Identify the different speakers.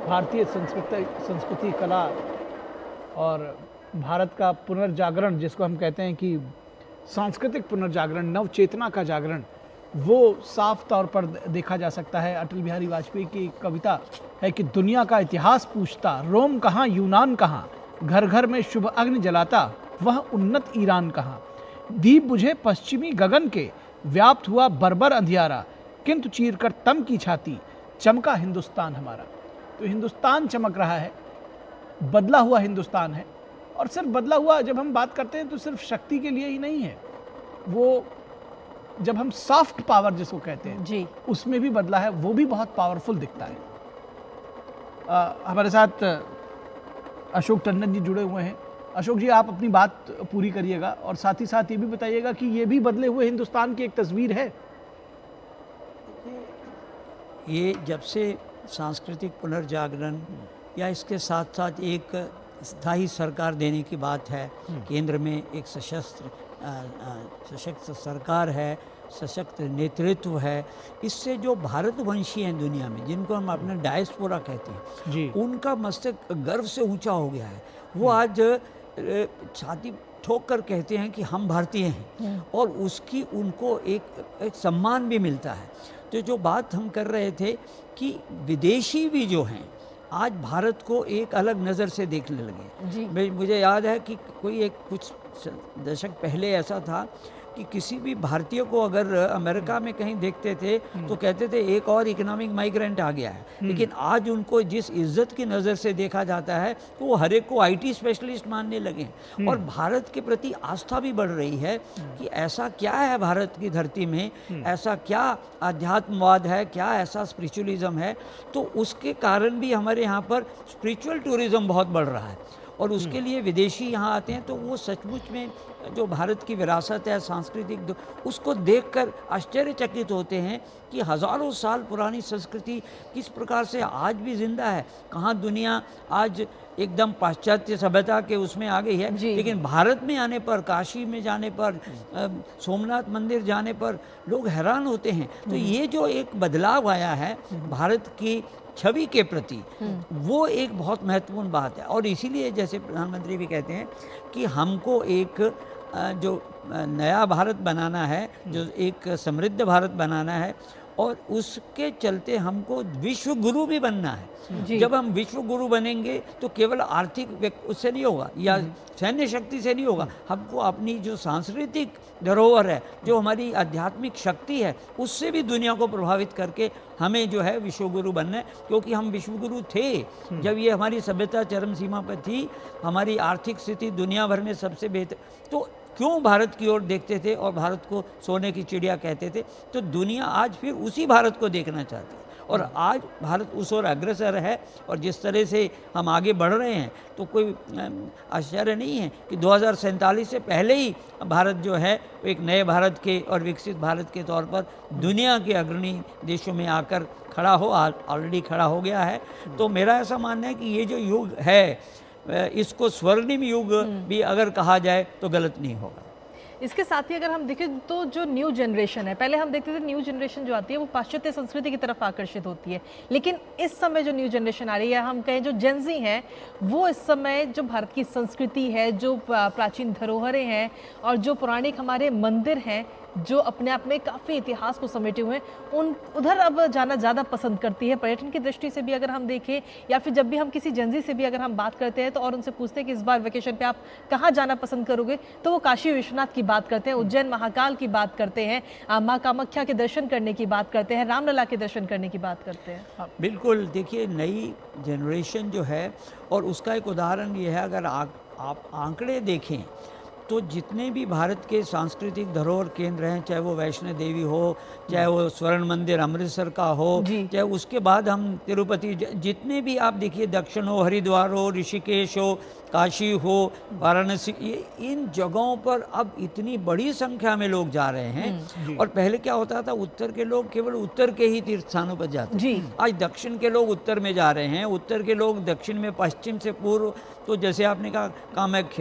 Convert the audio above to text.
Speaker 1: भारतीय संस्कृति कला और भारत का पुनर्जागरण, जिसको हम कहते हैं कि सांस्कृतिक पुनर्जागरण, नव चेतना का जागरण, वो साफ तौर पर देखा जा सकता है। अटल बिहारी वाजपेयी की एक कविता है कि दुनिया का इतिहास पूछता, रोम कहाँ यूनान कहाँ, घर घर में शुभ अग्नि जलाता, वह उन्नत ईरान कहाँ। दीप बुझे पश्चिमी गगन के, व्याप्त हुआ बर्बर अंधियारा, किंतु चीरकर तम की छाती, चमका हिंदुस्तान हमारा। तो हिंदुस्तान चमक रहा है, बदला हुआ हिंदुस्तान है। और सिर्फ बदला हुआ जब हम बात करते हैं तो सिर्फ शक्ति के लिए ही नहीं है, वो जब हम सॉफ्ट पावर जिसको कहते हैं
Speaker 2: जी,
Speaker 1: उसमें भी बदला है, वो भी बहुत पावरफुल दिखता है। हमारे साथ अशोक टंडन जी जुड़े हुए हैं। अशोक जी, आप अपनी बात पूरी करिएगा और साथ ही साथ ये भी बताइएगा कि ये भी बदले हुए हिंदुस्तान की एक तस्वीर है।
Speaker 3: ये जब से सांस्कृतिक पुनर्जागरण या इसके साथ साथ एक स्थायी सरकार देने की बात है, केंद्र में एक सशक्त सरकार है, सशक्त नेतृत्व है, इससे जो भारतवंशी हैं दुनिया में, जिनको हम अपने डायस्पोरा कहते हैं
Speaker 1: जी।
Speaker 3: उनका मस्तक गर्व से ऊंचा हो गया है। वो आज छाती ठोक कर कहते हैं कि हम भारतीय हैं और उसकी उनको एक सम्मान भी मिलता है। तो जो बात हम कर रहे थे कि विदेशी भी जो हैं आज भारत को एक अलग नज़र से देखने लगे। मुझे याद है कि कुछ दशक पहले ऐसा था कि किसी भी भारतीय को अगर अमेरिका में कहीं देखते थे तो कहते थे एक और इकोनॉमिक माइग्रेंट आ गया है। लेकिन आज उनको जिस इज्जत की नज़र से देखा जाता है तो वो हर एक को आईटी स्पेशलिस्ट मानने लगे हैं और भारत के प्रति आस्था भी बढ़ रही है कि ऐसा क्या है भारत की धरती में, ऐसा क्या आध्यात्मवाद है, क्या ऐसा स्पिरिचुअलिज्म है। तो उसके कारण भी हमारे यहाँ पर स्पिरिचुअल टूरिज्म बहुत बढ़ रहा है और उसके लिए विदेशी यहाँ आते हैं। तो वो सचमुच में जो भारत की विरासत है सांस्कृतिक, उसको देखकर आश्चर्यचकित होते हैं कि हज़ारों साल पुरानी संस्कृति किस प्रकार से आज भी जिंदा है। कहाँ दुनिया आज एकदम पाश्चात्य सभ्यता के उसमें आ गई है, लेकिन भारत में आने पर, काशी में जाने पर, सोमनाथ मंदिर जाने पर लोग हैरान होते हैं। तो ये जो एक बदलाव आया है भारत की छवि के प्रति, वो एक बहुत महत्वपूर्ण बात है। और इसीलिए जैसे प्रधानमंत्री भी कहते हैं कि हमको एक जो नया भारत बनाना है, जो एक समृद्ध भारत बनाना है और उसके चलते हमको विश्व गुरु भी बनना है। जब हम विश्व गुरु बनेंगे तो केवल आर्थिक उससे नहीं होगा या सैन्य शक्ति से नहीं होगा, हमको अपनी जो सांस्कृतिक धरोहर है, जो हमारी आध्यात्मिक शक्ति है, उससे भी दुनिया को प्रभावित करके हमें जो है विश्वगुरु बनना है। क्योंकि हम विश्वगुरु थे जब ये हमारी सभ्यता चरम सीमा पर थी, हमारी आर्थिक स्थिति दुनिया भर में सबसे बेहतर, तो क्यों भारत की ओर देखते थे और भारत को सोने की चिड़िया कहते थे। तो दुनिया आज फिर उसी भारत को देखना चाहती है और आज भारत उस ओर अग्रसर है। और जिस तरह से हम आगे बढ़ रहे हैं तो कोई आश्चर्य नहीं है कि 2047 से पहले ही भारत जो है एक नए भारत के और विकसित भारत के तौर पर दुनिया के अग्रणी देशों में आकर खड़ा हो, ऑलरेडी खड़ा हो गया है। तो मेरा ऐसा मानना है कि ये जो युग है इसको स्वर्णिम युग भी अगर कहा जाए तो गलत नहीं होगा।
Speaker 2: इसके साथ ही अगर हम देखें तो जो न्यू जनरेशन है, पहले हम देखते थे न्यू जनरेशन जो आती है वो पाश्चात्य संस्कृति की तरफ आकर्षित होती है, लेकिन इस समय जो न्यू जनरेशन आ रही है, हम कहें जो जेनजी हैं, वो इस समय जो भारत की संस्कृति है, जो प्राचीन धरोहरें हैं और जो पौराणिक हमारे मंदिर हैं जो अपने आप में काफ़ी इतिहास को समेटे हुए हैं, उधर अब जाना ज़्यादा पसंद करती है। पर्यटन की दृष्टि से भी अगर हम देखें या फिर जब भी हम किसी जेनजी से भी अगर हम बात करते हैं तो और उनसे पूछते हैं कि इस बार वेकेशन पे आप कहाँ जाना पसंद करोगे, तो वो काशी विश्वनाथ की बात करते हैं, उज्जैन महाकाल की बात करते हैं, माँ कामाख्या के दर्शन करने की बात करते हैं, रामलला के दर्शन करने की बात करते हैं।
Speaker 3: बिल्कुल, देखिए नई जनरेशन जो है और उसका एक उदाहरण ये है, अगर आप आंकड़े देखें तो जितने भी भारत के सांस्कृतिक धरोहर केंद्र हैं, चाहे वो वैष्णो देवी हो, चाहे वो स्वर्ण मंदिर अमृतसर का हो, चाहे उसके बाद हम तिरुपति, जितने भी आप देखिए, दक्षिण हो, हरिद्वार हो, ऋषिकेश हो, काशी हो, वाराणसी, ये इन जगहों पर अब इतनी बड़ी संख्या में लोग जा रहे हैं। और पहले क्या होता था, उत्तर के लोग केवल उत्तर के ही तीर्थ स्थानों पर जाते थे। आज दक्षिण के लोग उत्तर में जा रहे हैं, उत्तर के लोग दक्षिण में, पश्चिम से पूर्व, तो जैसे आपने कहा कामाख्या,